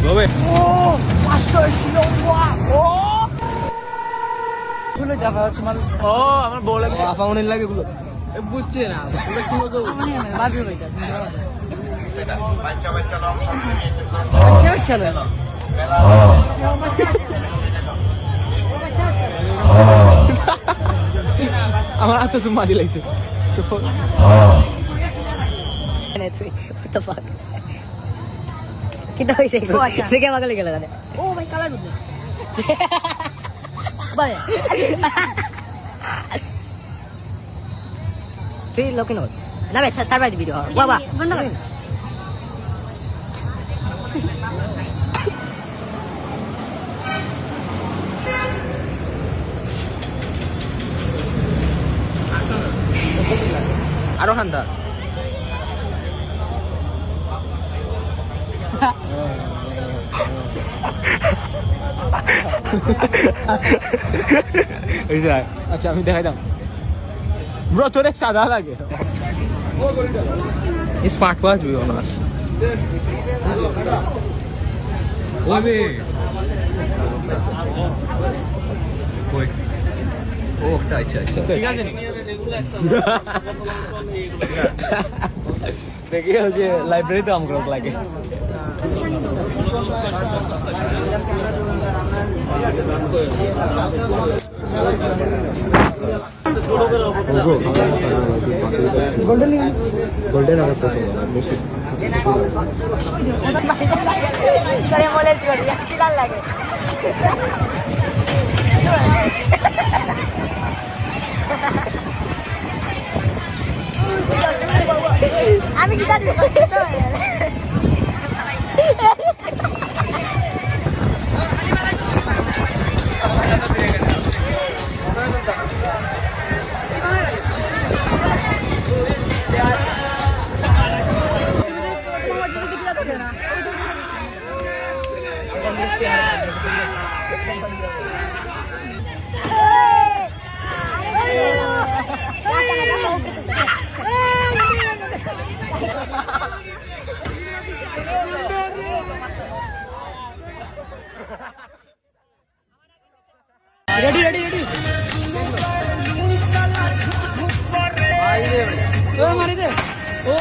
Gobe. Oh, Master Shilongwa. Oh. গুলো যাবা তোমার ও আমার বউ লাগে আফা মনে লাগে গুলো বুঝছে না ওটা কি হতো বাজে হইতা চলো আমার হাতে সুমা দি লাগছে What the fuck? Kita hoy sego. Sige magale gala gala. Oh my kala dudle. Bale. Tuh lokin hol. Na be tarbai di video. Wa wa. Banda kar. আরো খান্দা আচ্ছা আমি দেখাই দাম ব্রো তোর এক সাদা লাগে স্মার্ট ওয়াচ উই অন আস ওবে কই ও আচ্ছা আচ্ছা ঠিক আছে দেখি হচ্ছে লাইব্রেরিতে কাম করতে লাগে গোল্ডেন অবস্থা লাগে আমি কি জানি রেডি রেডি রেডি ও মারি দে ও